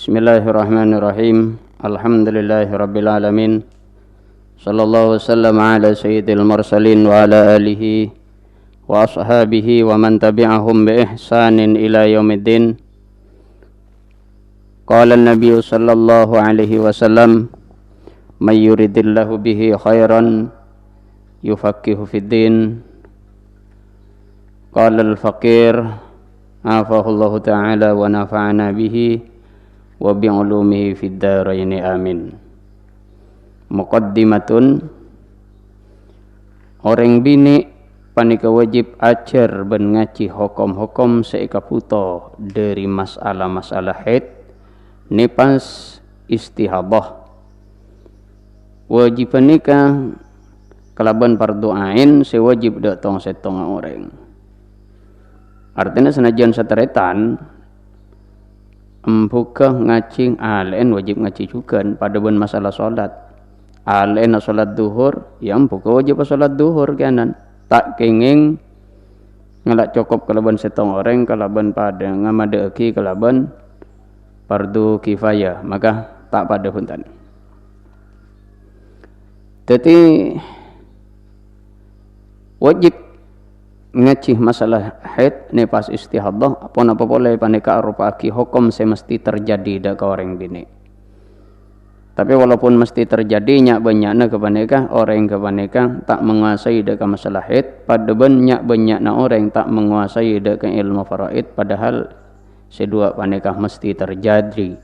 Bismillahirrahmanirrahim. Alhamdulillahirabbil alamin. Sallallahu wasallam ala sayyidil mursalin wa ala alihi wa ashabihi wa man tabi'ahum bi ihsanin ila yaumiddin. Qala an-nabiy sallallahu alaihi wasallam, may yuridillahu bihi khairan yufaqihu fid din. Qala al-faqir afahullahu ta'ala wa nafa'ana bihi wa bi'ulumihi fid dharaini amin. Muqaddimatun, orang bini panika wajib ajar ben ngaji hukum-hukum seikaputo dari masalah-masalah haid, nifas, istihadah. Wajib panika kalaban fardu ain sewajib datang setengah orang. Artinya senajan sateretan buka ngaji alen wajib ngaji juga pada ben masalah solat. Alen solat duhur yang buka wajib solat duhur kanan. Tak kenging ngelak cukup kalaban setong orang kalaban pada ngamadeki kalaban fardu kifayah maka tak pada punten. Jadi wajib ngaji masalah haid nifas istihadah apa boleh paneka arupa aki hukum semesti terjadi dak orang bini. Tapi walaupun mesti terjadi nyak banyakna kebaneka orang kebaneka tak menguasai dak masalah haid, pada banyak banyakna orang tak menguasai dak ilmu faraid, padahal sedua paneka mesti terjadi.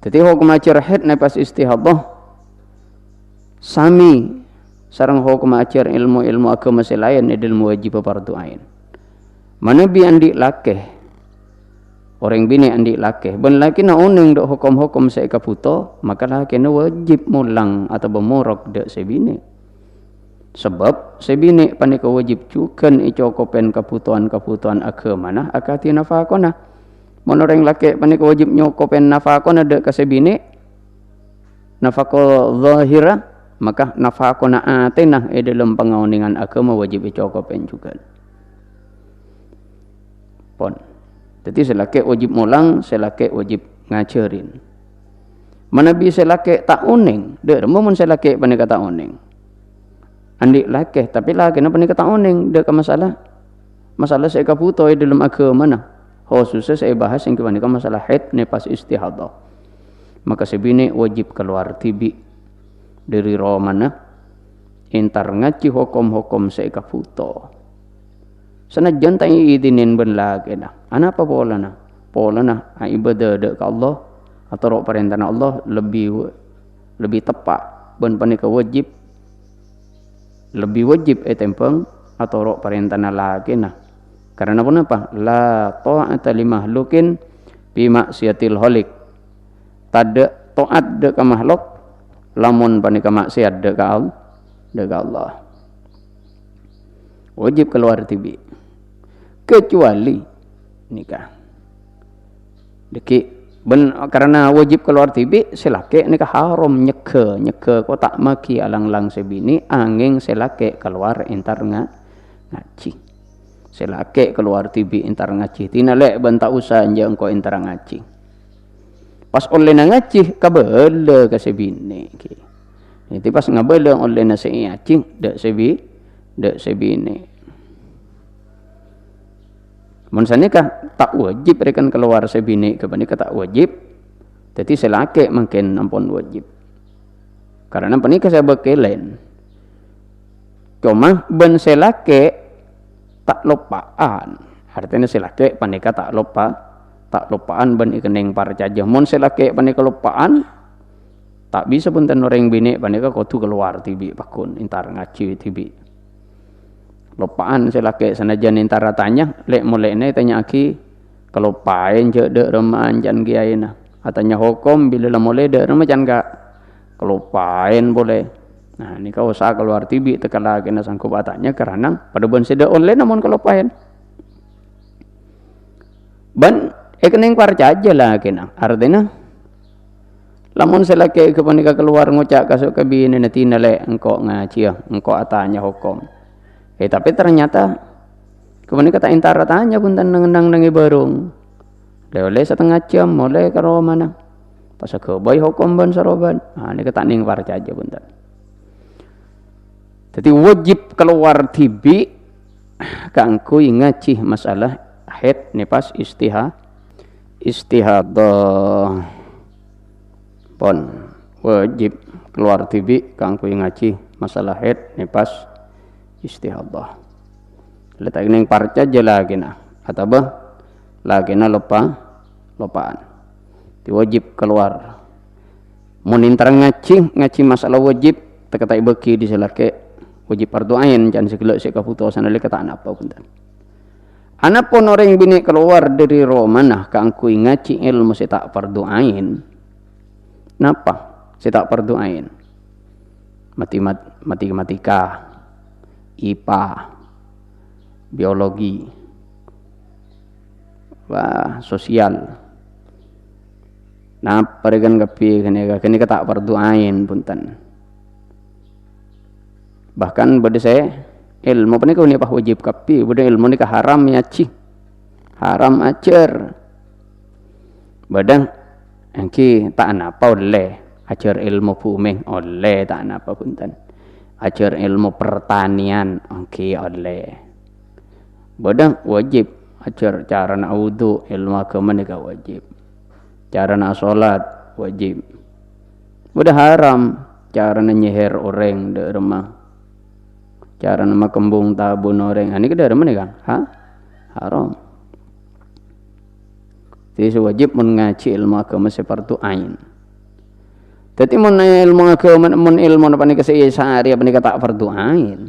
Jadi hukum ajar haid nifas istihadah sami sareng hukum ajar ilmu-ilmu agama selain ilmu wajib fardu ain. Mana bi andik lakeh orang bini andik lakeh ben laki na uneng dok hukum-hukum seikaputo maka laki na wajib mulang atau bermurok dok sebini. Sebab sebini panika wajib cukan icokopen kebutuhan-kebutuhan agama nah akati nafakona. Mun orang laki panika wajib nyokopen nafakona dok ke sebini nafako zahira maka nafakona atenah dalam pengauningan agama wajib icokopen juga. Pon. Jadi selaki wajib mulang, selaki wajib ngajarin. Mana bisa selaki tak uning, dek mun selaki panika tak uning. Andik laki tapi laki na panika tak uning dek masalah saya kaputo dalam agama nah. Khususnya saya bahas yang panika masalah haid nifas istihadah. Maka sebini wajib keluar tibi dari romana intar ngaji hukum-hukum saya kaputo. Senajan tak idinin ben lagi dah. Ana apa pola na? Pola na ibadah dek ke Allah atau rok perintah Allah lebih tepat ben panika wajib lebih wajib tempeng atau rok perintah lagi nah. Karena apa? La ta'ata li makhlukin bi maksiatil khaliq. Tada taat dek ke makhluk lamun panika maksiat dek ke Allah. Wajib keluar tibi. Kecuali nikah. Deki karena wajib keluar tibi selake nikah haram nyeke kok tak maki alang-lang sebini angin selake keluar entar ngaji. Selake keluar tibi entar ngaji. Tina lek ben tak usah anje engko entar ngaji. Pas oleh ngaji kabele ka sebini ki. Itu pas ngabele oleh na ngaji dak sebini. Mun sanika tak wajib rekan keluar sebini kebanika tak wajib. Jadi selake mungkin ampun wajib. Karena panika saya bekelen. Cuma ben selake tak lupaan. Artinya selake panika tak lupaan ben ikening parcaja. Mun selake panika lupaan tak bisa punten orang bini panika kudu keluar tibi pakun intar ngaji tibi. Lupaan selake sanajan intara tanya lek mulai ne tanya aki kalau paen je dek reman jan giaina atanya hukum bila mulai dek reman jan ka kalau paen boleh. Nah ni kau usah keluar tibi tekala kena sangkup atanya karena pada ben sida online namun kalau paen ban kening parca aja lah kena artinya lamun selake kepanika keluar ngucak kasuk ke bini natina le engkau ngaji engkau atanya hukum. Tapi ternyata Kemudian kata intara tanya punten nang nangi barung. Oleh setengah jam mulai karo mana. Pas ke boy hukum ban saroban. Ini kata ning warca aja punten. Jadi wajib keluar tibi kanggo ngaji masalah haid nifas istihadah pon wajib keluar tibi kanggo ngaji masalah haid nifas istihadah. Letak ning parca aja lagi nah atau bah lagi na lopaan. Wajib keluar. Mun intar ngaji masalah wajib teka beki di selake wajib fardu ain jangan segala sik kaputusan oleh kata apa punten. Anapun orang bini keluar dari romanah kanggo ngaji ilmu sita fardu ain. Napa? Sita fardu ain. Matematika, IPA, biologi, sosial. Nah, paregan kapi kene kata fardu ain punten. Bahkan bade saya ilmu panika ni apa wajib kapi, bade ilmu ni haram nyaci. Haram ajar. Badang engki tak napa oleh ajar ilmu buming oleh tak napa punten. Ajar ilmu pertanian engki oleh. Badang wajib ajar cara nak wudu ilmu agama nika wajib. Cara nak salat wajib. Bade haram cara nyeher orang de rumah. Cara nama kembung tabun orang. Ini ke daerah mana kan? Haram. Jadi wajib mengaji ilmu agama seperti ain. Jadi ilmu agama ilmu apa ni kesehari apa ni kata fardu ain.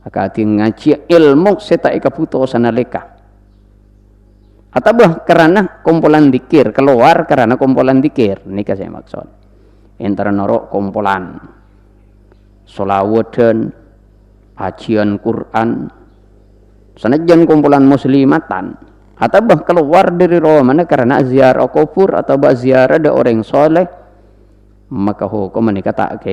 Akati ngaji ilmu setai keputusan alika. Atau karena kumpulan dikir keluar karena kumpulan dikir. Ini saya maksud. Antara norok kumpulan solawadan ajian Quran sanajan kumpulan muslimatan atau keluar dari mana karena ziarah kubur atau ziarah ada orang soleh maka hukum menikah tak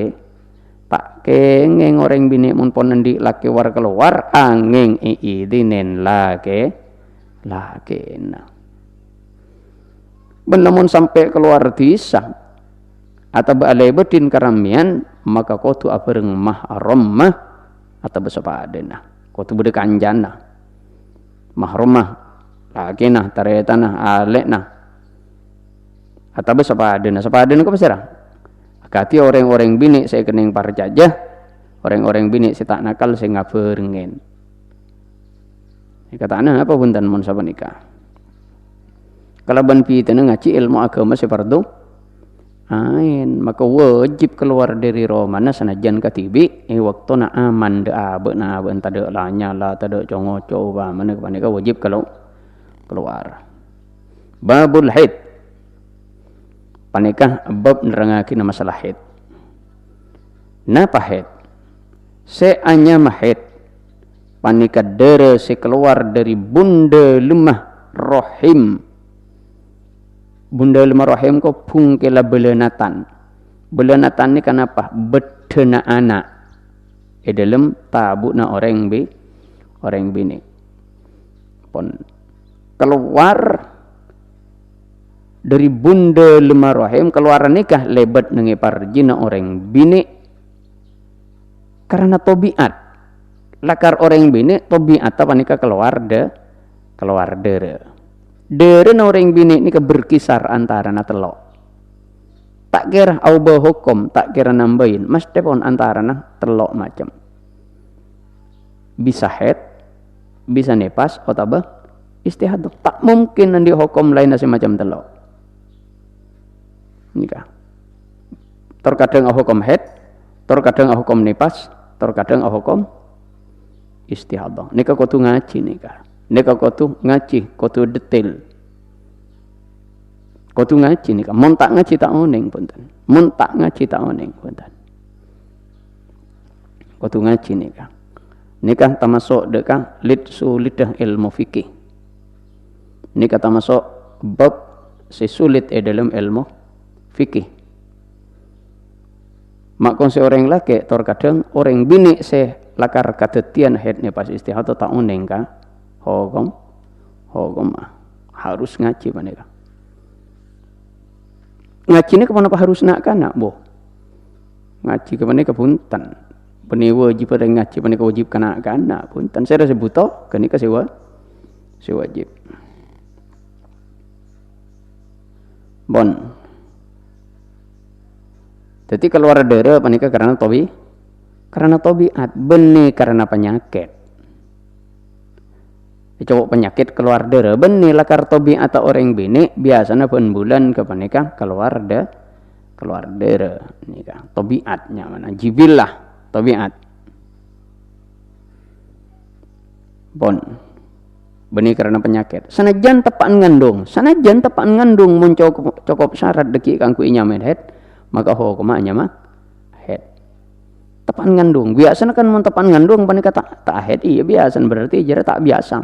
ngeng orang bini mun pon nanti laki war keluar angeng iidinen laki nah benamun sampai keluar disa atau balai bedin karamian maka kau tu abareng mahram mah atau besapa adena kau tu bude kanjana mahrumah lagi nah tareta nah alek nah atau besapa adena kau beserah kati orang-orang bini saya kening parjajah orang-orang bini saya tak nakal saya ngaberengen katanya apa punten mun saban nikah kalaban pitena ngaji ilmu agama separdo ain maka wajib keluar dari romana sanajan katibi waktu na aman de abe entada lanya lah tada congo coba mana kepanika wajib kalau keluar babul haid panikah bab nerangake masalah haid napa haid seanya mahid panika dere se keluar dari bunda lemah rahim. Bunda lemah rahim ko pungkela belenatan. Belenatan ni kenapa? Bedena anak. Dalam tabu na orang bini. Pon keluar dari bunda lemah rahim keluar nikah lebat nengi parjina orang bini karena tobiat. Lakar orang bini tobiat apa nikah keluar dere. Dere orang bini ni berkisar antara na telok. Tak kira aubah hukum, tak kira nambahin. Mas tepon antara na telok macam. Bisa haid, bisa nifas, atau istihadah. Tak mungkin nanti hukum lain nasi macam telok. Nikah. Terkadang hukum haid, terkadang hukum nifas, terkadang hukum istihadah. Nikah kudu ngaji nikah. Nika kotu ngaji, kotu detail. Kotu ngaji nika, mun tak ngaji tak oneng punten. Mun tak ngaji tak oneng punten. Kotu ngaji nika. Nika termasuk dekah lidah ilmu fikih. Nika termasuk bab sesulit dalam ilmu fikih. Makon seorang laki terkadang orang bini lakar kadetian haid ni pas istihadah tak oneng ka Hukum harus ngaji panika. Ngaji ini kenapa harus nak kana, boh? Ngaji ke panika punten. Beni wajib pada ngaji panika wajib kana punten. Saya rasa buta kenika sewa wajib. Bon. Jadi keluar darah panika karena tabiat, benih karena penyakit. Coba penyakit keluar darah, benih lakar tabiat atau orang bini biasanya pun bulan ke panika keluar darah. Nika tabiatnya mana? Jibillah tabiat. Bon. Benih karena penyakit. Sanajan tepan ngandung mun cukup syarat deki kangku inyamen head, maka hukumnya mah head. Tepan ngandung. Biasanya kan mun tepan ngandung panika tak head, iya biasa berarti jara tak biasa.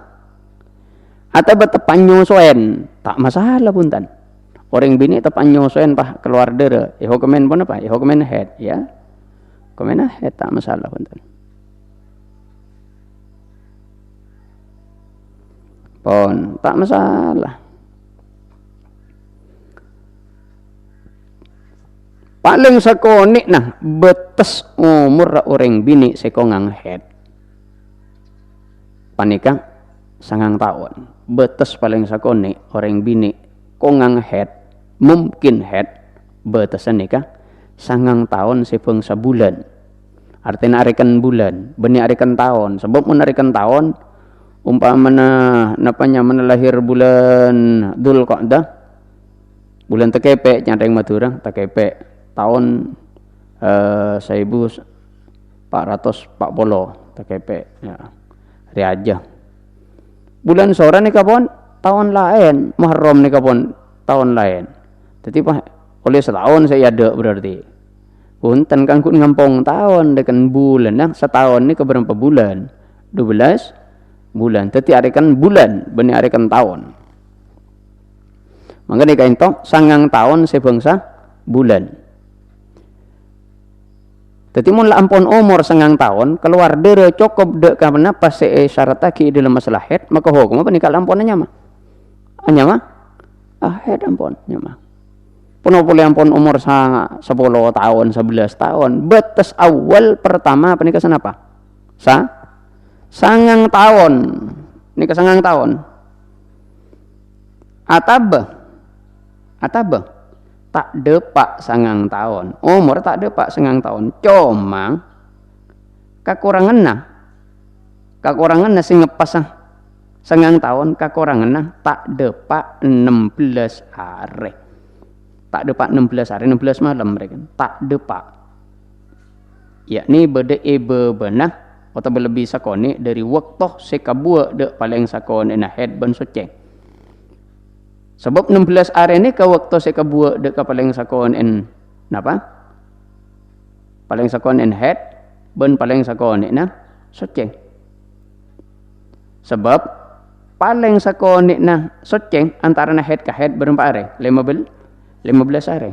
Atau tepan nyosoen, tak masalah punten. Orang bini tepan nyosoen pah keluar darah, hukumen pun apa? Hukumen head ya. Hukumen head tak masalah punten. Pon tak masalah. Paling sakonik nah betes umur orang bini sekongang head. Panika 9 tahun. Betes paling sakonik orang bini kongang head mungkin head betesan nikah 9 tahun sepeng sebulan. Artinya arikan bulan, benih arikan tahun. Sebab menarikan tahun umpamana napanya lahir bulan Dzulqa'dah, bulan tekepek nyadeng Madura tekepek tahun 1440 tekepek ya hari aja. Bulan Sora nih kapon tahun lain, Muharram nih kapon tahun lain. Jadi pak oleh setahun saya ada berarti. Punten kangkut ngampong tahun dengan bulan, nah setahun nih keberapa bulan? 12 bulan. Teti arikan bulan, benih arikan tahun. Maka nikah itu 9 tahun sebangsa bulan. Teti mun ampun umur 9 tahun keluar darah cukup dek karena pas syarat lagi dalam masalah head, maka hukum apa nikah ampunnya mah? Anya mah? Head ampun nyama. Puno boleh ampun umur 10 tahun, 11 tahun. Batas awal pertama apa nikah apa? 9 tahun. Nikah 9 tahun. Ataba tak depak 9 tahun. Umur tak depak 9 tahun. Cuma kakurangan sing ngepas 9 tahun kakurangan tak depak 16 hari. Tak depak 16 hari, 16 malam mereka. Tak depak. Yakni beda benah atau lebih sakone dari waktu sekabua dek paling sakone na head ban soceng. Sebab 16 hari ini ke waktu sekabua dek paling sakone napa? Paling sakone head ban paling sakone na soceng. Sebab paling sakone na soceng antara na head ke head berapa hari? 15 hari.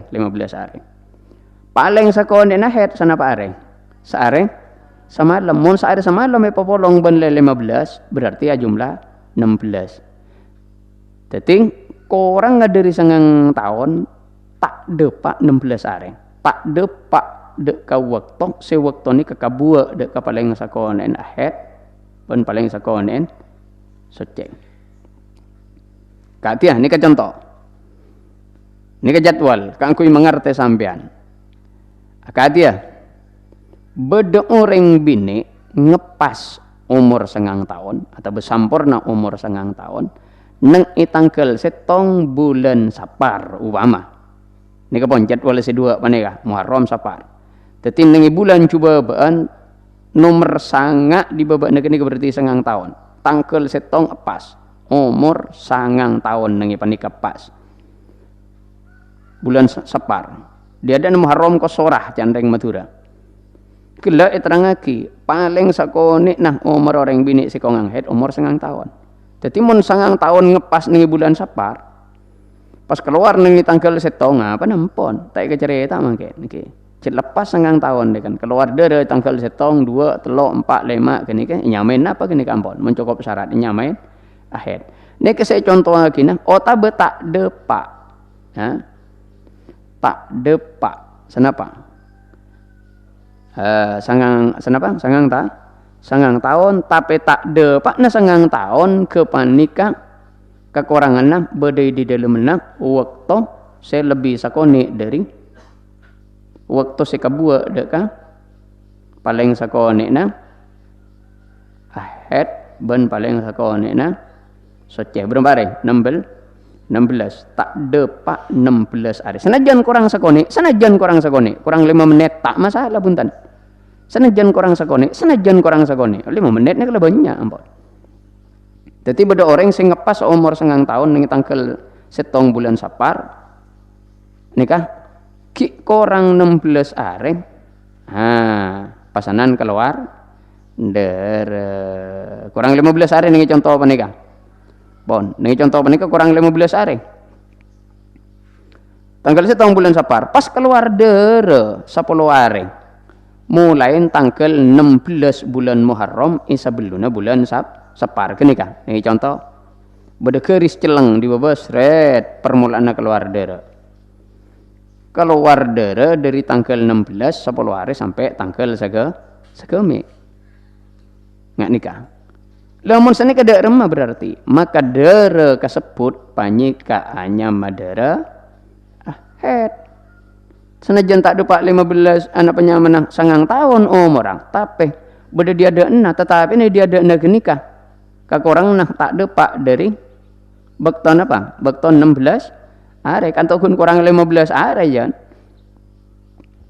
Paling sakone na head sanapa hari? Sehari semalam, mun sehari semalam may popolong banle 15 berarti ya jumlah 16. Jadi kurang dari 9 tahun tak depak 16 hari. Tak depak dek ka waktu sewaktu ni kakabua dek ka paling sakonen ahead pun paling sakonen soceng. Katia ni ka contoh. Ni ka jadwal kang kuy mengerti sampean. Katia beda orang bini ngepas umur 9 tahun atau besampurna umur 9 tahun neng itangkel setong bulan Sapar upama. Ini kapon jadwal sedua panika Muharram Sapar. Dadi neng bulan coba baan nomor sanga di babak negeri berarti 9 tahun. Tangkel setong pas umur 9 tahun neng panika pas. Bulan Sapar. Dia ada Muharram Kosorah candeng Madura. Kela terangaki paling sakone nah umur orang bini si kongang head umur 9 tahun. Jadi mun 9 tahun ngepas nih bulan Sapar. Pas keluar nih tanggal setong apa nampon. Tak kecerita mangke niki. Cet lepas 9 tahun deh kan. Keluar dari tanggal setong 2, 3, 4, 5 gini kan nyamain apa gini kampon. Mencukup syarat nyamain ahed. Nek saya contoh lagi nah, otabe tak depa. Ha? Tak depa. Senapa? Sangang tahun tapi tak depa na sangang tahun kepanika kekurangan nah berdiri di dalam nak waktu saya lebih sakone dari waktu saya kabua deka paling sakone na ahed ben paling sakone na soceh berapa hari 16 tak depa 16 hari senajan kurang sakone kurang 5 menit tak masalah buntan senajan kurang sakone 5 menit ni kalau banyak ampun. Jadi beda orang sing ngepas umur 9 tahun ning tanggal 7 bulan Sapar nikah ki kurang 16 hari pasanan keluar kurang 15 hari nih contoh apa nikah bon nih contoh apa nikah kurang 15 hari tanggal 7 bulan Sapar pas keluar 10 hari mulai tanggal 16 bulan Muharram isabeluna bulan Sapar kenika nih contoh beda keris celeng di bawah seret permulaan keluar dari tanggal 16 10 hari sampai tanggal segemi nggak nikah lamun sana kada remah berarti maka dere kasebut panyika hanya madara ahed senajan tak dapat 15 anak penyamenang sangang tahun orang tapi beda dia ada enah tetapi ini dia ada enah genikah kakorang nah tak dapat dari bekton 16 hari kan tukun kurang 15 hari ya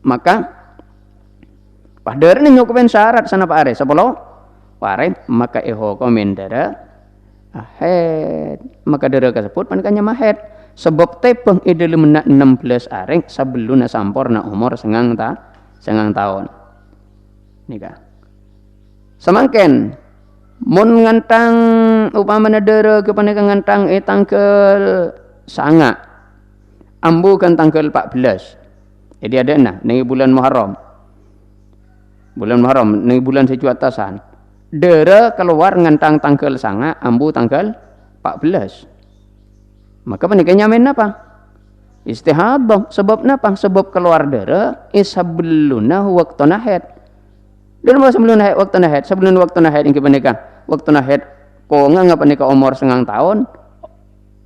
maka pada ini nyukupin syarat sana Pak Are 10 hari maka komendara ahed maka dara kasebut panikanya mahed sebab tepeng idele menak 16 hari sebelum sampurna umur sengang tahun nikah semangken mun ngantang upamana dara kepanika ngantang tanggal sanga ambu kan tanggal 14 jadi ada nah nih bulan Muharram nih bulan seju atasan dara keluar ngantang tanggal sanga ambu tanggal 14 maka panikahnya main apa? Istihadah. Sebab napa? Sebab keluar darah isabeluna waktu nahed. Dan sebelum nahed waktu nahed, sebelum waktu nahed yang kepanikah. Waktu nahed ko ngapa nikah umur 9 tahun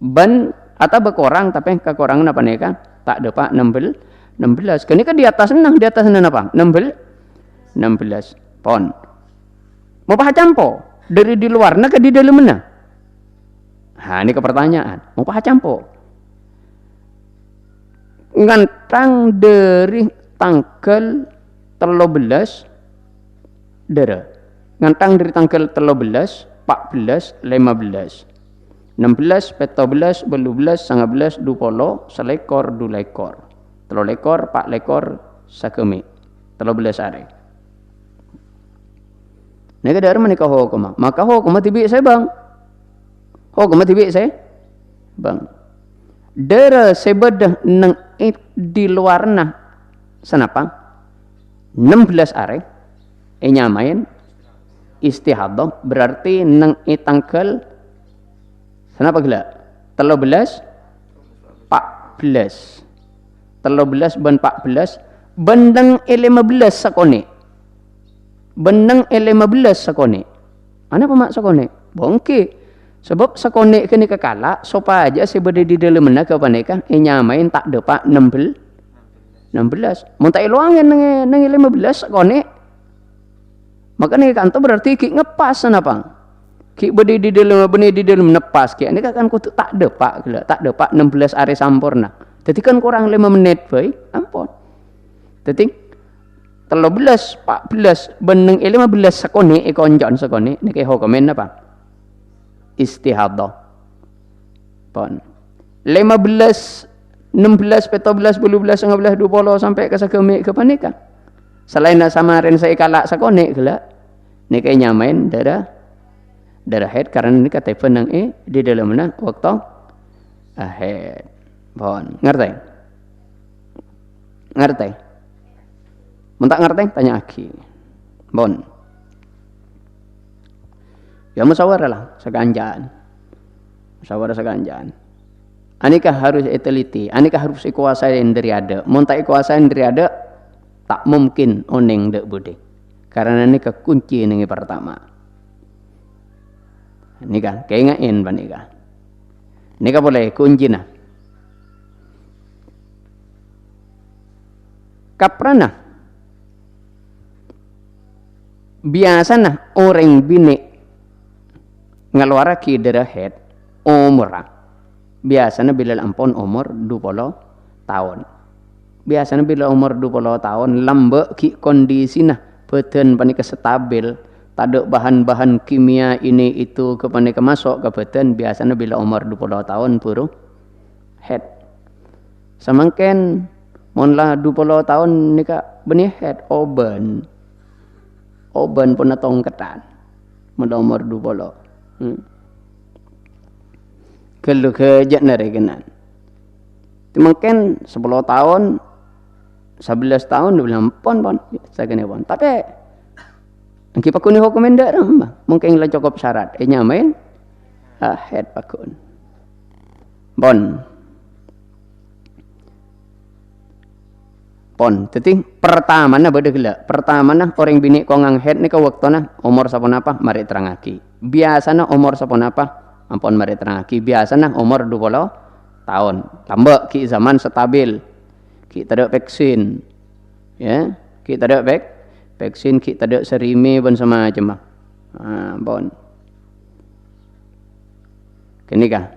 ban atau berkurang tapi kekurangan apa nikah? Tak dapat 16. Kenika di atas apa? 16 pon. Mau campo dari di luar na ke di dalam mana? Ini ke pertanyaan. Mau campo? Ngantang dari tanggal 13 dara. Ngantang dari tanggal 13, 14, 15, 16, 17, 18, 19, 20, selekor, 2 lekor. 3 lekor, 4 lekor, sakemi. 13 hari. Nek ada menikah hukum, maka hukum tibi saya bang. Hukum tibi saya bang. Dara sebedah nang di luar nah senapa 16 hari nyamain istihadah berarti nang tanggal senapa gila 13 14 ban 14 bendeng 15 sakone bendeng 15 sakone ana apa mak sakone bongke sebab sakone kene kekala sopa aja sebede di dalam mana ke paneka nyamain tak depak 16 mun tak iluangin nang 15 sakone maka nih kanto berarti ki ngepas apa ki bede di dalam nepas ki ini kan kutu tak depak 16 hari sampurna jadi kan kurang 5 menit bae ampun jadi 13 14 beneng 15 sakone konjon sakone niki hukumen apa istihadah pon 15 16 14 15 19 20 sampai ke sakeme ke panika selain samarin saya kalak sakone gela niki nyamain darah haid karena ini kata penang di dalamnya waktu haid pon ngerti mentak ngerti tanya aki bon ya musyawarah lah sekanjaan musyawarah seganjan. Anika harus teliti, anika harus ikuasai dari ada. Mun tak ikuasai dari ada, tak mungkin oneng dek budi. Karena nika kunci nengi pertama. Nika keingain panika. Nika boleh kunci nah. Kaprana biasa nah orang bini ngeluaraki darah head umur. Biasanya bila ampun umur 20 tahun. Biasanya bila umur 20 tahun lambek ki kondisi nah beten panika stabil, tak ada bahan-bahan kimia ini itu ke panika masuk ke beten. Biasanya bila umur 20 tahun puru head. Samangken mun lah 20 tahun nika benih head oben. Oben pun tongketan. Mun umur 20. Kalau kerja nari kenan. Mungkin 10 tahun, 11 tahun, 12 pon, saya kena pon. Tapi, angki pakun hukumin darah, mungkin lah cukup syarat. Nyamain, head pakun. Pon. Jadi pertama na beda gila. Pertama na orang bini kongang head ni ka waktu na umur sapon apa, mari terangaki. Biasa na umur sapon apa, ampun mari terangaki. Biasa nah umur 20 tahun. Tambah ki zaman stabil. Ki tak vaksin. Ya, ki tak vaksin, ki tak serime pun sama macam. Bon. Kini kah?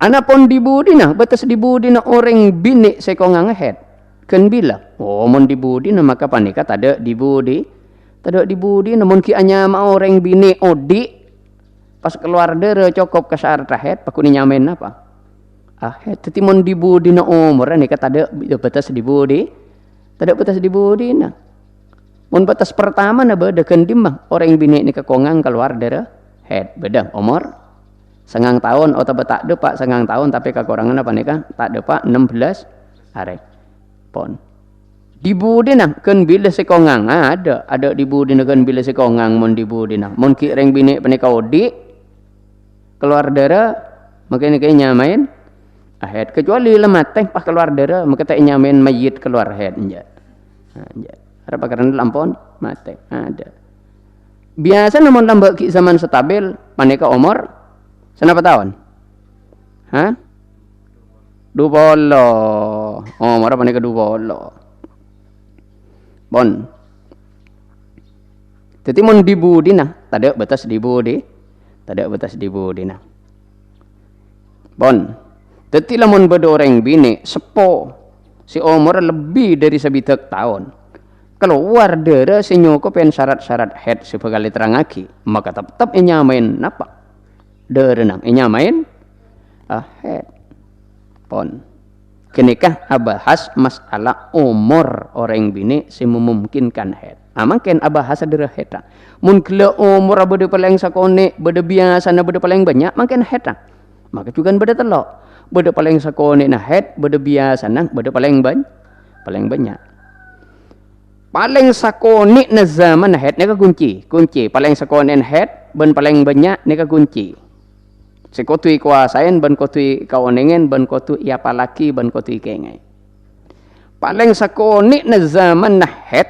Ana pun dibudi nah, betas dibudi nah orang bini sekongang head. Ken bila, mon dibudi nah maka panika tak ada dibudi. Tak ada dibudi namun ki anya ma orang bini odi. Pas keluar dere cukup ke syarat head pakuni nyamen apa? Head teti mon dibudi na umur ni kata ada batas dibudi. Tidak batas dibudi na. Mon batas pertama na beda kendimah orang bini ni kekongang keluar dere head beda umur sengang tahun atau tak ada pak sengang tahun tapi kekurangan apa nika tak ada pak 16 hari. Pon. Dibudi na ken bila sekongang ada dibudi na ken bila sekongang mon dibudi na. Mon ki reng bini panika odi keluar darah makanya kayaknya main head kecuali lemat teh pas keluar darah maka tak nyamain mayit keluar head enja ada pakaran lampon mate ada biasa namun lambak ki zaman stabil panika umur senapa tahun 20 umur panika 20 bon jadi mun dibudi nah tak ada batas dibudi. Tak ada batas dibudi nah. Bon. Teti lamun beda orang bini sepo si umur lebih dari sebitek tahun. Keluar dere si nyukup pen syarat-syarat head sepekali terangaki, maka tetap nyamain napa? Dere nang nyamain head. Pon. Kenikah abahas masalah umur orang bini si memungkinkan head. Mungkin abahas dere head. Mun kela umur beda paling sakone, beda biasa na beda paling banyak, makin head. Maka juga beda telok. Beda paling sakone na head, beda biasa na beda paling banyak. Paling sakone na zaman na head ni ka kunci. Paling sakone na head, ben paling banyak ni ka kunci. Si kotui kuasain, ben kotui kaonengen, ben kotui apalaki, ben kotui kengay. Paling sakone na zaman na head,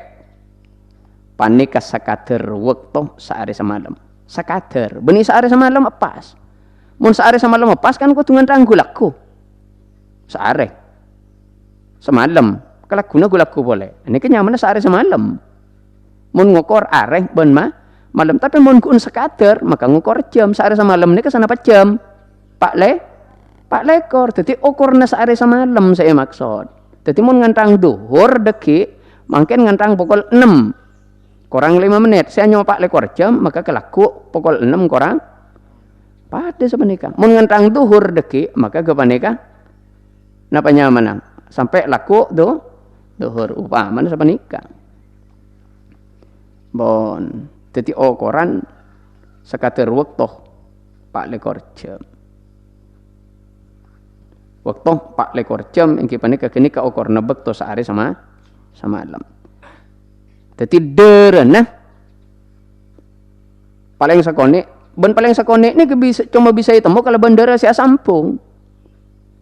panika sakater waktu sehari semalam. Sakater, benih sehari semalam pas. Mun sehari semalam pas kan kau tungan ranggulaku. Sehari semalam, kalau guna gulaku boleh. Ini kenyamanan sehari semalam. Mun ngukor areh ben malam, tapi mun kun sakater maka ngukor jam sehari semalam ini kesana apa jam? Pak lekor. Jadi ukurna sehari semalam saya maksud. Jadi mun ngantang duhur deki, mungkin ngantang pukul 6. Kurang 5 menit, saya nyoba lekor jam, maka kelaku pukul 6 kurang pada sepenika. Mun ngentang duhur deki, maka kepanika napa nyaman sampai laku duhur upamana sepenika. Bon, jadi ukuran sekater waktu pak lekor jam. Waktu pak lekor jam yang kepanika kini ka ukur nebek to sehari sama malam. Jadi derena paling sakone Ben paling sakone ni bisa cuma bisa itemu kalau bendera si asampung.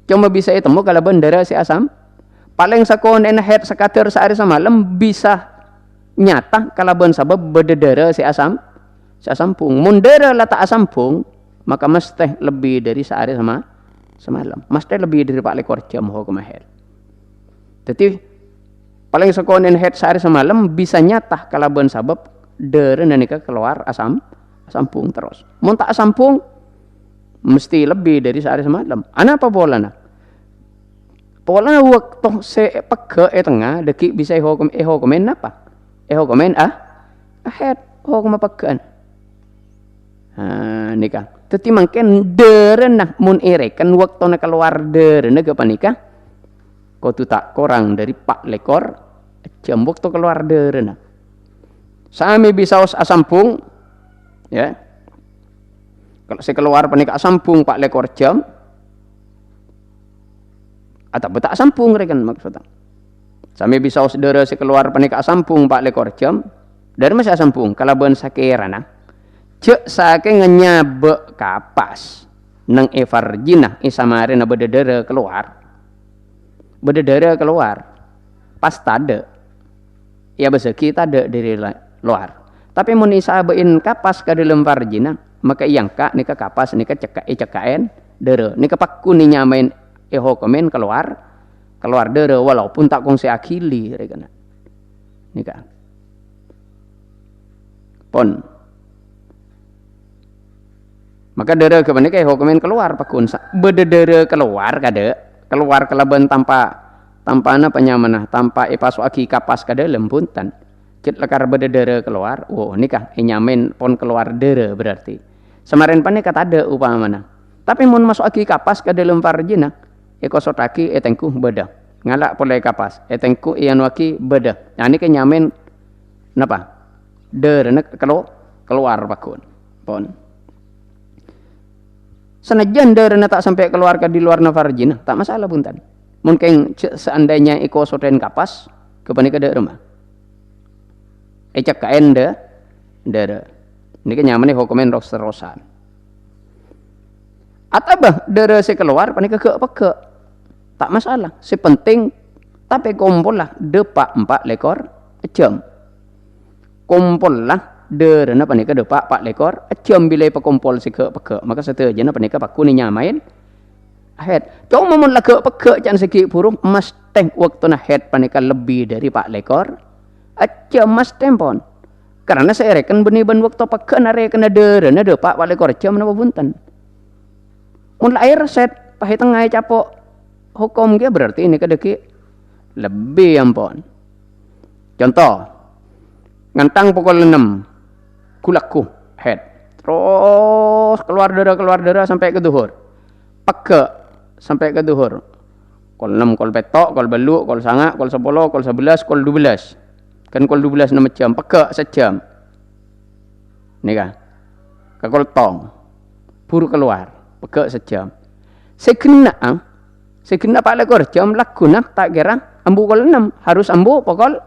Cuma bisa itemu kalau bendera si asam. Paling sakone na head sakater sehari semalam bisa nyata kalau ben sabab bendera si asam. Si asampung. Mundera lata asampung maka mesti lebih dari sehari semalam. Mesti lebih dari 4 jam hukum head. Jadi paling sakone head sehari semalam bisa nyata kalau ben sabab dere nanika keluar asampung terus. Mun tak asampung mesti lebih dari sehari semalam. Ana apa polana? Polana waktu se pege tengah deki bisa komen apa? Komen ahead hukum pegean. Nikah. Teti mangken dere nah mun erekan waktu nak keluar dere naga panika. Kau tu tak kurang dari 4 lekor jam waktu keluar dere nah. Sami bisa asampung ya. Kalau saya keluar panika asampung 4 lekor jam atau betak asampung rekan maksudnya. Sami bisa saudara saya keluar panika asampung 4 lekor jam dari masih asampung kalau ben sakirana. Cek saking nyabe kapas nang evarjina isamare na bededere keluar. Bededere keluar. Pas tade. Ya bisa kita ada dari luar. Tapi mun isabein kapas ka dalam varjina, maka iyangka nika kapas nika cekaen dere. Nika pakku ni nyamain komen keluar dere walaupun tak kongsi akili rekana. Nika. Pon. Maka dere ke menika komen keluar pakun bededere keluar kade. Keluar kelaban tanpa apa nyamanah tanpa ipasu aki kapas kada lempuntan. Cit lekar bededere keluar, nikah nyamen pon keluar dere berarti. Semarin panik kata ada upamana. Tapi mun masuk aki kapas ke dalam farjina, ekosotaki etengku beda. Ngalak polai kapas, etengku ian waki beda. Nah ini nyamen napa? Dere kalau keluar pakun. Pon. Senajan dere tak sampai keluar ke di luar farjina, tak masalah punten. Mungkin seandainya ekosoten kapas, kepanika dere rumah. Ecak kaen dere. Ini kan nyaman hukumen ros-rosan. Atau dere si keluar panika ke peke. Tak masalah. Si penting tapi kumpul lah depak 4 lekor jam. Kumpul lah dere na panika depak 4 lekor jam bila pekumpul si ke peke. Maka setuju na panika paku ni nyamain head. Cuma mun lah ke peke jan segi burung mas teng waktu na head panika lebih dari 4 lekor jam mas tempon. Karena saya rekan benih-benih waktu pakai nare kena dere na depak 4 lekor jam napa punten. Mun air set pahe tengah capok hukum dia berarti ini kedeki lebih ampun. Contoh ngantang pukul 6 kulakku head terus keluar dera sampai ke duhur peke sampai ke duhur kol 6 kol petok kol beluk kol sanga kol 10 kol 11 kol 12 kan kol 12 6 jam peke sejam nih kan kakol tong buru keluar peke sejam sekena pak lekor jam laguna tak kira ambu kol 6 harus ambu pokol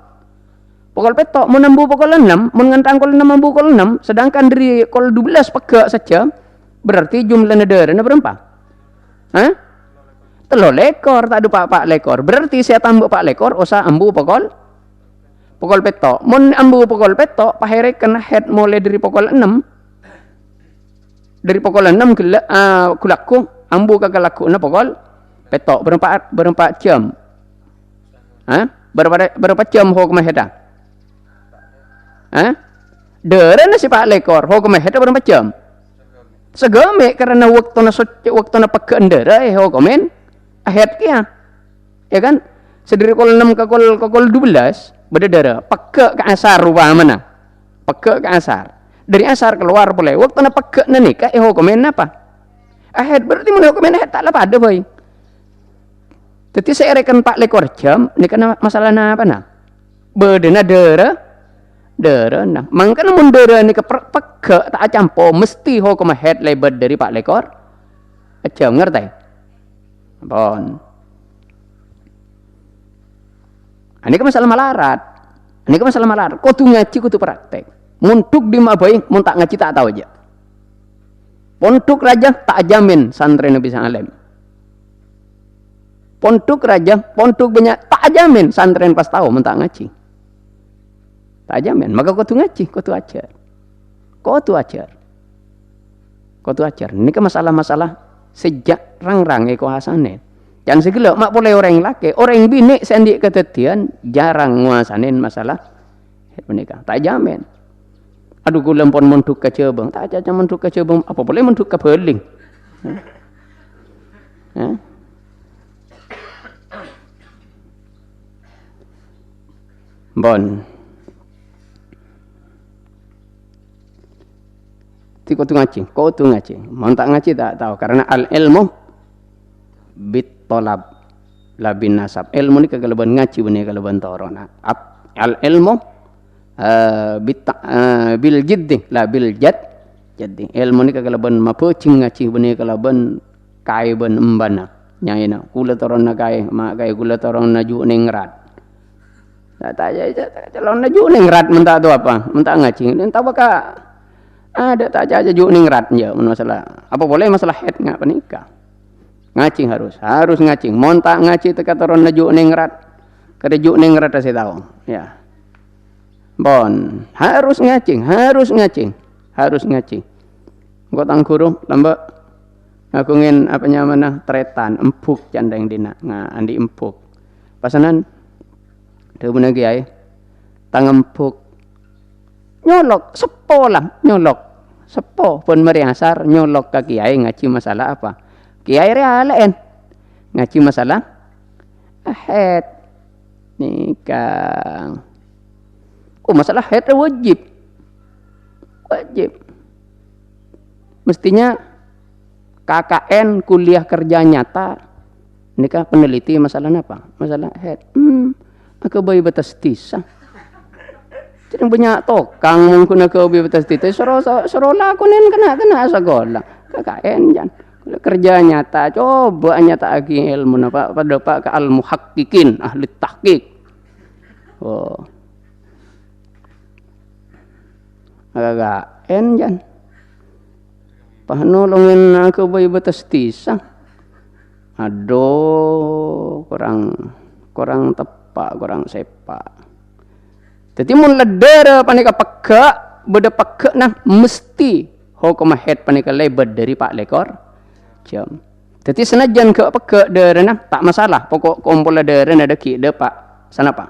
petok mau ambu pokol 6 mengentang kol 6 ambu kol 6 sedangkan dari kol 12 peke sejam berarti jumlah nederana berapa? Hah? 3 lekor tak ada pak lekor berarti saya tambah 4 lekor usah ambu pokol petok mun ambu pokol petok pahere kena head mulai dari pokol 6 kulakku ambu kagak laku na pokol petok berapa jam berapa jam hukum head dere na si pak lekor hukum head berapa jam segame karena waktu na peke dere hukumen head kia ya kan sediri kol 6 ke kol 12 beda peke ke asar rubah mana peke ke asar dari asar keluar boleh waktu na peke na nikah hukumen apa ahead berarti mun hukumen ahead tak apa ada boy jadi saya rekan 4 lekor jam ini kan masalah na apa na bedena dere nah mangkana mun dere ni ke peke tak campo mesti hukum ahead lebar dari 4 lekor jam ngerti bon. Ini kan masalah malarat. Kau tu ngaji, kau tu praktek. Muntuk di mabai, mun tak ngaji tak tahu aja. Pondok raja tak jamin santri bisa alim. Pondok raja, pondok banyak tak jamin santri pas tahu mentak ngaji. Tak jamin. Maka kau tu ngaji, kau tu ajar. Kau tu ajar. Kau tu ajar. Ini kan masalah-masalah sejak rang-rang ekuasane. Jangan segala mak boleh orang laki, orang bini sendik ketetian jarang nguasanin masalah menikah. Tak jamin. Aduh gulam pon menduk ke cebeng, tak aja menduk ke cebeng, apa boleh menduk ke beling. Bon. Ti kau tu ngaji. Mau tak ngaji tak tahu karena al ilmu bit tolab labin nasab. Ilmu ni kegalaban ngaji benih kegalaban torona. Al ilmu bil jiddi la bil jadi ilmu ni kegalaban mapocing ngaji benih kegalaban kai ben embana nyaina kula torona kai mak kai kula torona ju ningrat. Tak aja calon ju ningrat mentak tu apa? Mentak ngaji. Entah bakal ada tak aja ju ningrat je masalah. Apa boleh masalah head ngak penikah. Ngacing harus ngacing. Montak ngaci teka toron naju ningrat. Kada ju ningrat saya tahu. Ya. Bon, harus ngacing. Engko tang guru lambak ngakungin apa nyamana tretan empuk candang dina andi empuk. Pasanan dewe kiai tang empuk nyolok sepo pun meriasar nyolok ke kiai ngaji masalah apa? Kiai realaen ngaji masalah haid nikah. Masalah haid wajib. Mestinya KKN kuliah kerja nyata nikah peneliti masalah apa? Masalah haid. Aku bayi batas tisa. Jadi banyak tokang mungkin aku bayi batas tisa. Soro lakunin kena sekolah. KKN jan. Kerja nyata, coba nyata lagi ilmu apa pada pak ke al muhakkikin ahli tahqiq. Agak enjan. Pahanolongin aku bayi batas tisa. Aduh, kurang tepak, kurang sepak. Jadi mun ledera panika peka, beda peka nah mesti hukum head panika lebar dari pak lekor. Jam. Jadi senajan ke peke derena tak masalah. Pokok kumpul derena ada ki de pak sana pak.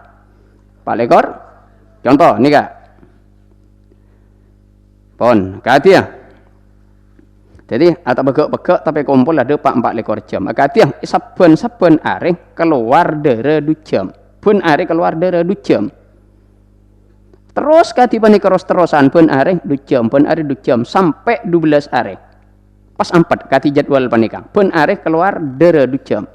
Pak lekor. Contoh ni kak. Pon katia. Jadi atau peke tapi kumpul ada pak 4 lekor jam. Katia saben are keluar dere 2 jam. Pun are keluar dere 2 jam. Terus kati panika terusan pun are 2 jam, pun are 2 jam sampai 12 are. Pas 4 kati jadwal panika pun are keluar dere 2 jam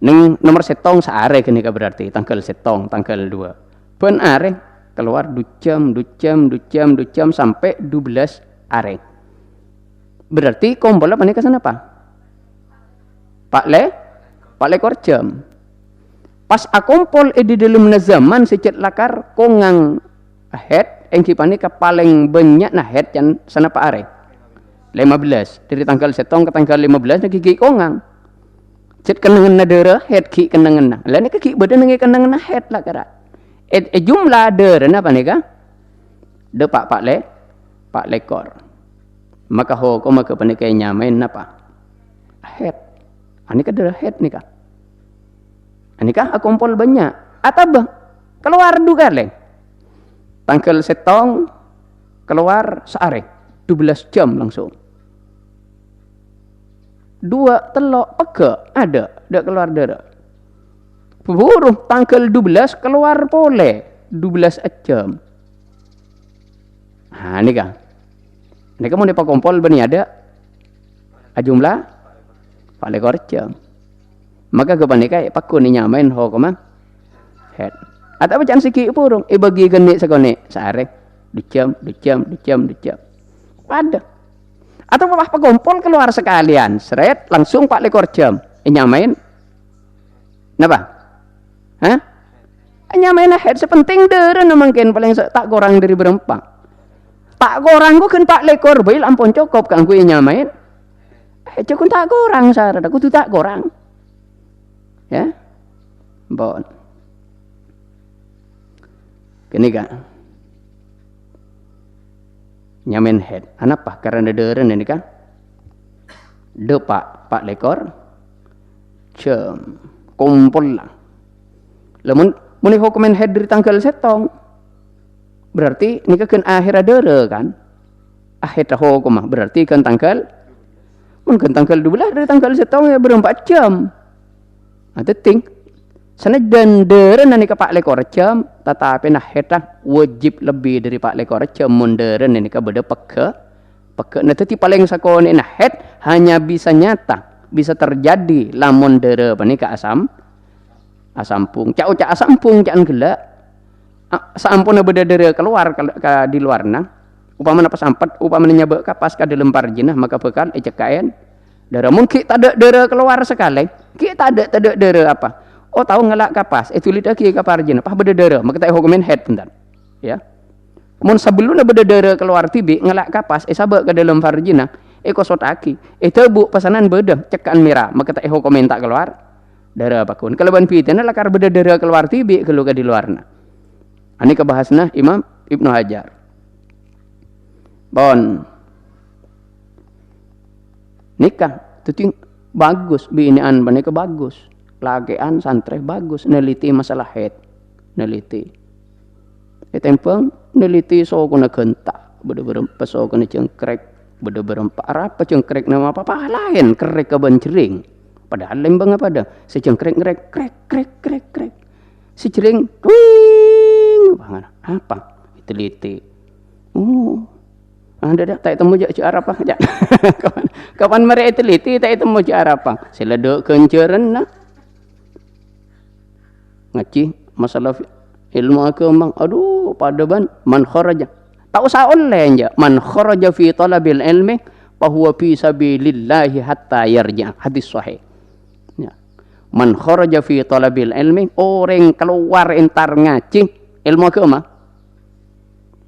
ning nomor setong saare kenika berarti tanggal setong tanggal 2 pun are keluar 2 jam sampai 12 are berarti kumpul panika sana apa pak lekor jam pas akumpul di dalam zaman secet lakar kongang head engki panika paling banyak nah head can sana pak are 15 dari tanggal setong ke tanggal 15 lagi ki kongang cet kenangan nadera head ki kenangan lah ni ki badan ngi kenangan head lah kara jumlah dera apa ni ka de pak lekor maka ho ko maka panika nyamain apa head ani ka dera head ni ka ani ka akumpul banyak atau keluar duga le tanggal setong keluar seare 12 jam langsung 2 telok peke ada keluar darah buruh tanggal 12 keluar pole 12 jam ini kan ini kamu di pakompol bani ada jumlah pak lekor jam maka kepanika pakun nyamain ho kemang head atau bacaan siki burung bagi genik sekone sare 2 jam ada atau pak pakompol keluar sekalian seret langsung pak lekor jam nyamain napa nyamain head sepenting deren mungkin paling tak kurang dari berempat tak kurang ku kan 4 lekor bae lampun cukup kanggo nyamain. Cukup tak kurang syarat aku tu tak kurang. Ya. Bon. Kini kan. Nyamen head. Anapa? Karena deren ini kan. Pak lekor. Jam. Kumpul lah. Lamun muni hukuman head dari tanggal setong. Berarti ini kan akhir dere kan. Akhir hukum berarti kan tanggal. Mungkin tanggal 12 dari tanggal setong ya berempat jam. Ada ting. Sana dan deren nani ke 4 lekor jam. Tetapi nah hetah wajib lebih dari 4 lekor jam. Munderen nani ke beda peke. Nah tetapi paling sakone nah het hanya bisa nyata. Bisa terjadi lamun dere pani ke asampung. Cak asampung jangan gelak. Saampuna beda dere keluar ke di luar nah. Upamana pas sampat, upamana nyabek kapas ka dilempar jinah maka bekal ecekaen. Dara mungkin tak ada dara keluar sekali. Kita tak ada dara apa? Oh tahu ngelak kapas, itu lidah ki kapar jinah. Pah beda dara, maka tak hukumin head bentar. Ya. Mun sebelumnya beda dara keluar tibi ngelak kapas, sabek ka dalam farjinah, kosotaki. Tebu pesanan beda cekaan merah, maka tak hukumin tak keluar. Dara apa kun? Kalau ban pitena lakar beda dara keluar tibi kalau ka di luarna. Ani kebahasna Imam Ibnu Hajar. Bon. Nikah itu bagus binian banika bagus. Lagean santre bagus neliti masalah head. Neliti. Tempeng neliti so kuna genta, beda berempa so kuna cengkrek, beda berempa apa cengkrek nama apa lain krek ke bencering. Padahal lembang apa dah? Si cengkrek ngrek krek. Si jering wing apa? Teliti. Ada tak temu je cara apa aja. Kapan mereka teliti tak temu cara apa. Sila dok kenceran nah. Ngaji masalah ilmu agama. Aduh pada ban man kharaja. Tak usah oleh aja. Man kharaja fi talabil ilmi fa huwa fi sabilillah hatta yarja. Hadis sahih. Ya. Man kharaja fi talabil ilmi, orang keluar entar ngaji ilmu agama.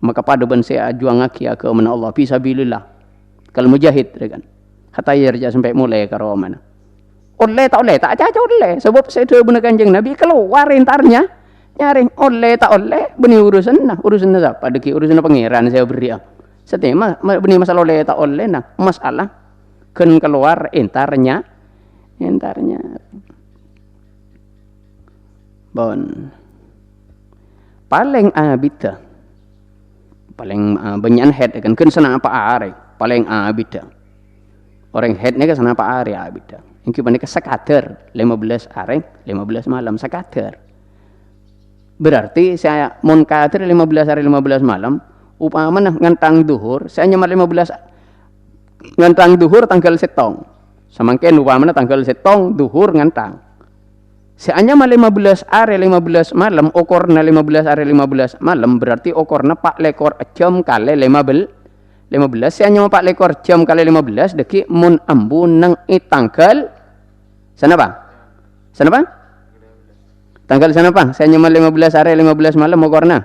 Maka pada ban saya juang aki agama Allah fisabilillah. Kalau mujahid kan. Hatta yarja sampai mulai karo mana. Oleh tak caca oleh sebab saya benar Kanjeng Nabi keluar entarnya nyaring oleh tak oleh benih urusan siapa deki urusan pangeran saya beri. Setema benih masalah oleh tak oleh nah masalah kan keluar entarnya. Bon. Paling abita paling banyak head kan sana apa are paling abida orang head ni kan sana apa are abida ini kibane ke sekader 15 are 15 malam sekader berarti saya mun kader 15 hari 15 malam upamana ngantang duhur saya nyamar 15 ngantang duhur tanggal setong samangken upamana tanggal setong duhur ngantang seanya mah 15 are 15 malam okorna 15 are 15 malam berarti okorna 4 lekor jam kali 15 seanya mah 4 lekor jam kali 15 deki mun ambu nang tanggal sana bang tanggal sana bang seanya mah 15 are 15 malam okorna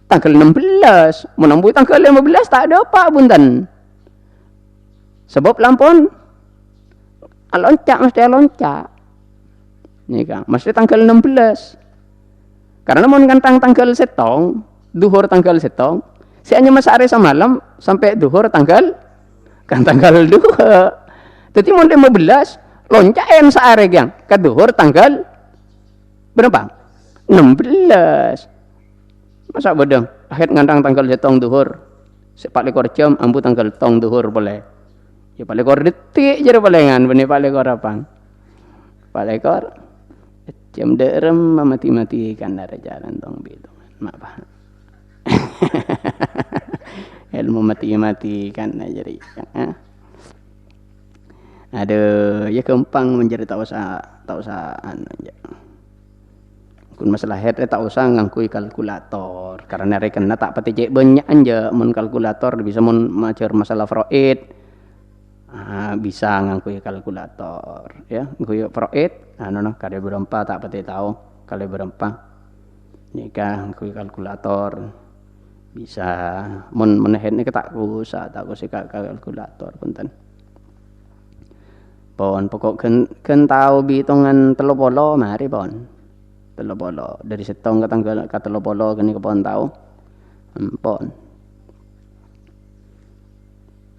tanggal 16 mun ambu tanggal 15 tak ada apa bunten sebab lampun mesti loncat nih kan, mesti tanggal 16. Karena mau ngantang tanggal setong, duhur tanggal setong, saya hanya masa hari semalam sampai duhur tanggal 2. Jadi mau 15, loncain sehari yang ke duhur tanggal berapa? 16. Masa bedeng, akhir ngantang tanggal setong duhur, sepak lekor jam, ambu tanggal tong duhur boleh. Ya pak lekor detik jadi palingan, benih pak lekor apa? Pak lekor jam derem mati kan dari jalan tong gitu apa ilmu mati kan jadi aduh ya gampang menjadi tak usah aja kun masalah head tak usah ngangkui kalkulator karena rekenna tak pati cek banyak anja mun kalkulator bisa mun macer masalah Freud bisa ngangkui kalkulator ya ngangkui Freud kali berempat tak pati tahu kali berempat nikah ngangkui kalkulator Bisa mun head niki tak usah tak usah kalkulator punten. Pon pokok ken tau bitungan 30 mari pon. 30 dari setong ke tanggal ke 30 kene pon tau. Pon.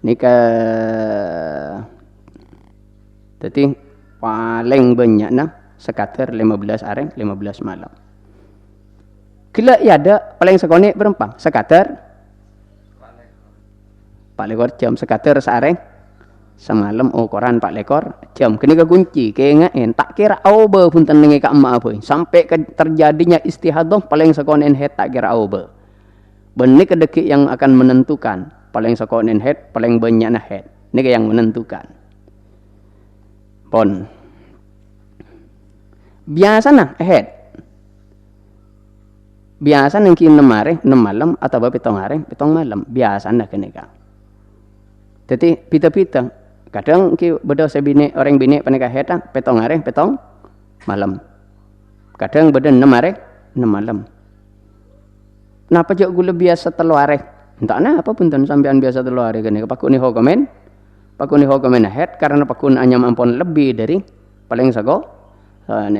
Nika jadi paling banyak nah sekater 15 areng 15 malam. Gila ya ada paling sekone berempang sekater Pak lekor jam sekater sareng semalam ukuran 4 lekor jam kini kekunci keingain tak kira auba punten nengi ka emak boy sampai terjadinya istihadah paling sekonen head tak kira auba benih kedeki yang akan menentukan paling sekonen head paling banyak nah head ini yang menentukan pon biasa nah head biasa nengki 6 malam atau 7 malam biasa nah kene ka jadi pita-pita kadang ki beda sebine orang bine panika heta 7 malam kadang beda 6 malam napa jok gula biasa 3 areh entahna apa punten sampean biasa 3 areh kene pakuni hokomen het karena pakun anyam ampun lebih dari paling sago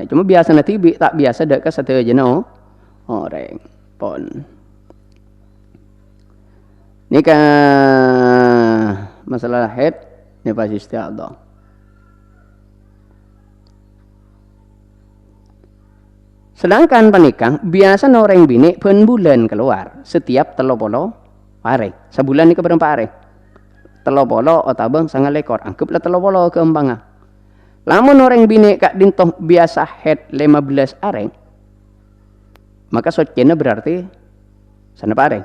cuma biasa na tibi tak biasa dak ka sateu jeno orang pon nika masalah het ini pasti istiadah. Sedangkan panikah biasa orang bini pen bulan keluar setiap 30 hari. Sebulan ini berapa hari? 30 atau bang sangat lekor. Anggaplah 30 keembangan. Lamun orang bini kak dintoh biasa het 15 hari. Maka socena berarti sana hari.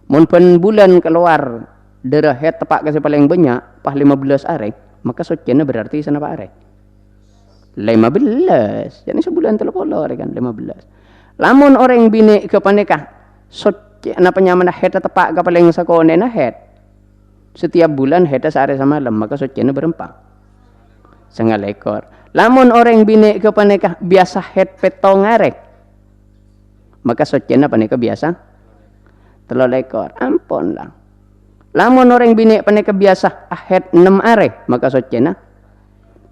Mun pen bulan keluar darah head tepak kasih paling banyak pas 15 hari maka socena berarti sana pak hari 15 jadi sebulan 30 hari kan 15 lamun orang bini ke panikah socena penyaman head tepak ke paling sakone na head setiap bulan head sehari semalam maka socena berempang setengah lekor lamun orang bini ke panikah biasa head petong hari maka socena panikah biasa 3 lekor ampun lah lamun orang bini panik biasa ahet 6 are maka socena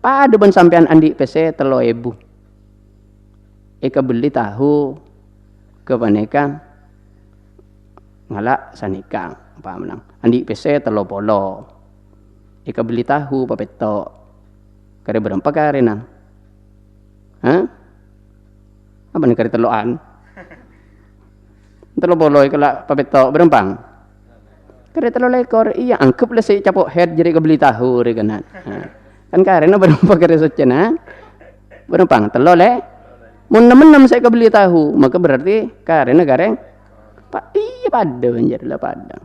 pada ben sampean andi PC 3.000 eka beli tahu ke paneka ngalak sanika apa menang andi PC 30 eka beli tahu papeto kare berapa kare nang apa nih kare teloan 30 eka la papeto berempang kare 3 lekor iya anggaplah saya capok head jadi kebeli tahu reganan kan karena berapa kare socena berempang 3 le mun 6 saya kebeli tahu maka berarti karena gareng pak iya pada banjir lah pada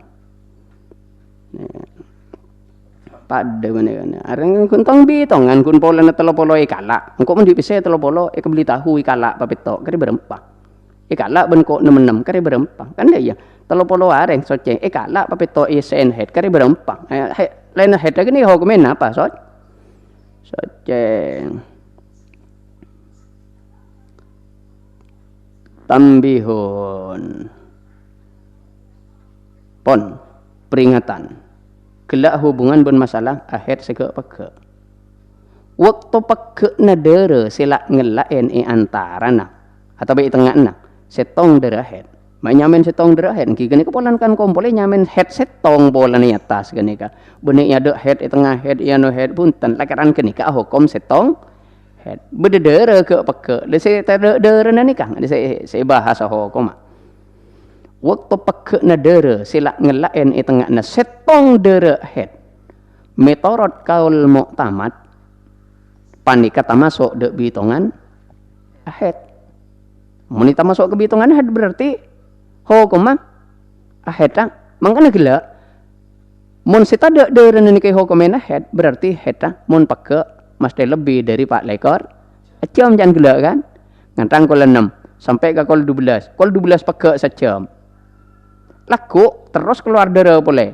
pada mana kan areng kun tong bitongan kun pola na 30 ikala engko mun dipise 30 kebeli tahu ikala papeto kare berempang ikala ben ko 66 kare berempang kan ya 30 areng soce kala papeto isen head kare berempang lain head lagi nih hukumen apa soce tambihun pon peringatan gelak hubungan ben masalah akhir sege peke waktu peke nadere sila ngelain antarana atau baik tengahna setong derahet nyamen setong derahet gini kepolan kan kompole nyamen head setong bolan ni atas gini ka benih ada head tengah head no head punten lakaran gini ka hukum setong head bededere ke peke de se tadere na nikah de se bahasa hukum waktu peke na dere sila ngelain tengah na setong dere head metorot kaul muktamad panika tamasuk de bitongan head monita masuk ke bitongan head berarti hukum mah aheta mangkana gila mun sita de reneni ke hukumena head berarti heta mun pake mesti lebih dari 4 lekor jam jangan gila kan ngantang kol 6 sampai ke kol 12 pake sejam laku terus keluar dere boleh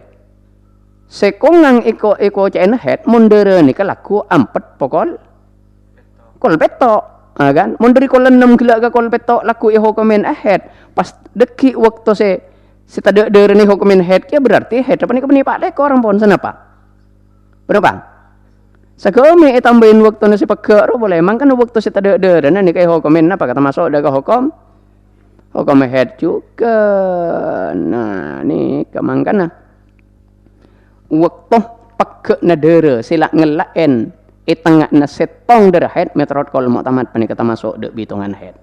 sekongang iko cena head mun dere ni laku 4 pokol kol beto kan mun dari kol 6 gelak ka kol petok laku hukumin ahead pas deki waktu se tada derene hukumin head kia berarti head apa ni pak dek orang pon senapa berapa sagome tambahin waktu nasi pegak ro boleh emang kan waktu si tada derene ni kai hukumin apa kata masuk ada hukum head juga. Nah ni kemangkana waktu pegak nadera sila ngelaen tengah na setong dari head metrot kol muktamad pani kata masuk dek bitungan head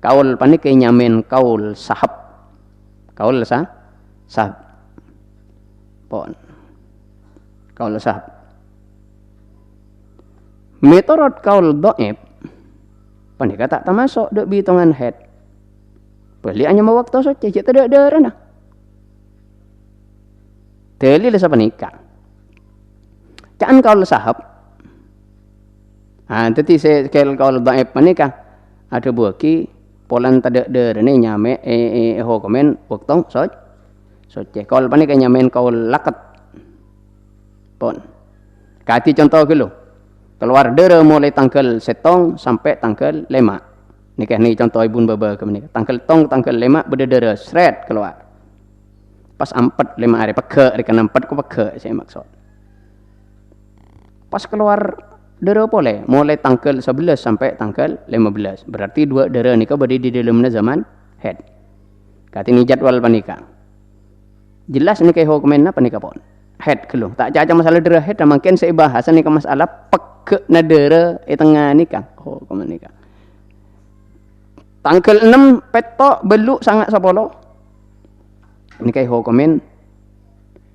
kaul pani kay nyamin kaul sahab pon kaul sahab metrot kaul dhaif pani kata masuk dek bitungan head beli hanya mau waktu so cecet ada na dalil sa panika caan kaul sahab tadi saya kaul dhaif panika ada buaki polan tada derene nyame hukumen waktu so kaul panika nyamen kaul lakat pon kati contoh dulu keluar dere mulai tanggal setong sampai tanggal 5 nikah ni contoh ibun baba ke menikah tanggal 5 berdedera seret keluar pas 4 5 hari peke rekan 4 ku peke saya maksud pas keluar dera boleh mulai tanggal 11 sampai tanggal 15 berarti 2 dera nikah berada di dalam zaman head kati ni jadwal panika jelas nikah hukumen apa nikah pon head kelung tak caca masalah dera head makin saya bahas nikah masalah peke nadera tengah nikah hukumen nikah tanggal 6 petok beluk sangat sapolo nikah hukumen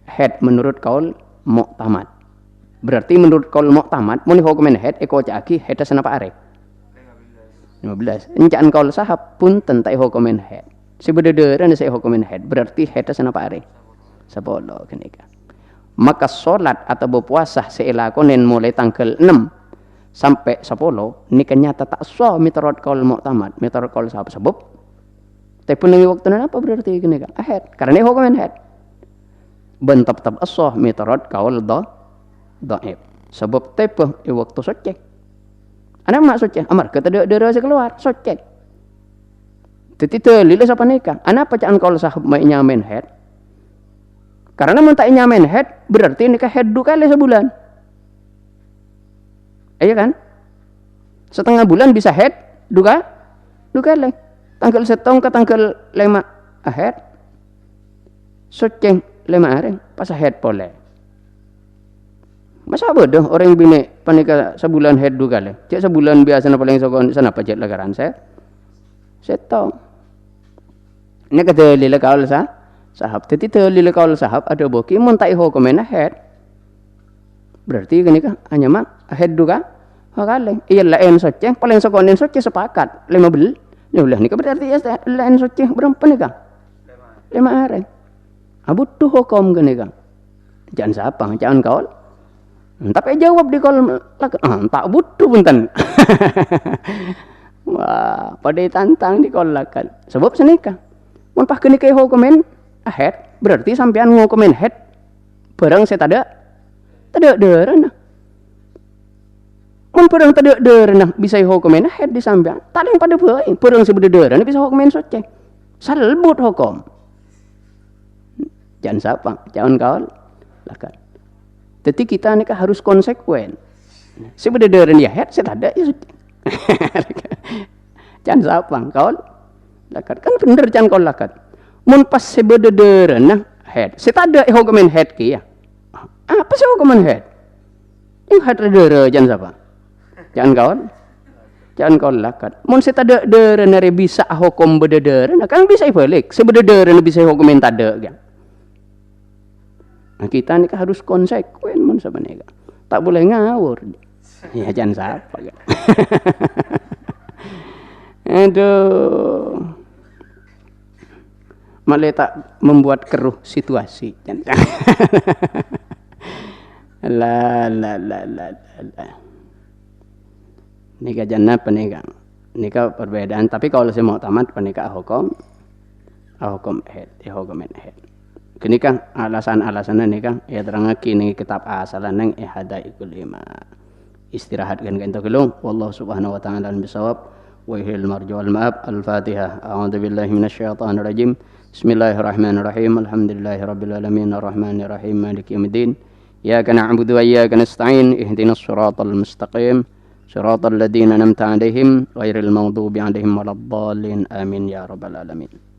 head menurut kaul muktamad berarti menurut kaul muktamad mun hukumen head eko caki head senapa are 15 encaan kaul sahab pun tentai hukumen head sebedederan saya hukumen head berarti head senapa are 10 kenika maka solat atau berpuasa seilakonen mulai tanggal 6 sampai 10 ni kenyata tak sah miturut kaul muktamad miturut kaul sahab sebab tapi pun nengi waktu apa berarti kenika head karena hukumen head bentab-tab asah miturut kaul dhaif sebab tepe waktu socek ana mak socek amar kata dera keluar socek titite lila sapa nikah ana pacaan kaul sahab mai nyamen head karena mun tak nyamen head berarti nikah head 2 kali sebulan iya kan setengah bulan bisa head 2 kali tanggal setong ke tanggal 5 head soceng 5 hari pas head boleh masa bodoh orang bini panika sebulan head 2 kali cek sebulan biasa na paling sokon sana pajet lagaran saya setong ini kata lila kaul sahab tadi lila kaul sahab ada boki mun tak hukumen head berarti kenika hanya mak head 2 kali iya lain soceng paling sokonin soceng sepakat 15 ya ulah nikah berarti ya lain soceng berapa nikah 5 hari butuh hukum kenika jangan siapa jangan kaul tapi jawab di kolom tak butuh punten wah pada tantang di kolakan sebab senika mun pah kenika hukumen head berarti sampean ngukumin head barang saya tada derana mun barang tada derana bisa hukumin head di sampean tak yang pada bae barang sebeda derana bisa hukumin soceng salbut hukum jangan siapa jangan kaul lakan jadi kita ni kan harus konsekuen. Sebenarnya dia head saya tak ada ya sudah. Jangan sapang kau lakat kan bener jangan kau lakat. Mun pas sebenarnya head saya tak ada hukuman head kia. Apa sih hukuman head? Yang head dera jangan sapang. Jangan kau lakat. Mun saya tak ada dera nari bisa hukum berdera, kan bisa balik. Sebenarnya bisa hukuman tak ada kan. Nah, kita ni kan harus konsekuen mun sebenarnya. Tak boleh ngawur. Ya jangan siapa kan. Aduh. Malah tak membuat keruh situasi. La. Nikah jannah penikah. Nikah perbedaan. Tapi kalau saya mau tamat penikah hukum head. Hukum head. Kini kan alasan-alasannya nih kan ya terangake ning kitab asalan nang ihadaikul lima istirahat kan kento kelung wallahu subhanahu wa ta'ala bisawab وإليه المرجع والمآب. الفاتحة. أعوذ بالله من الشيطان الرجيم. بسم الله الرحمن الرحيم. الحمد لله رب العالمين الرحمن الرحيم مالك يوم الدين. إياك نعبد وإياك نستعين. اهدنا الصراط المستقيم صراط الذين أنعمت عليهم غير المغضوب عليهم ولا الضالين. آمين يا رب العالمين.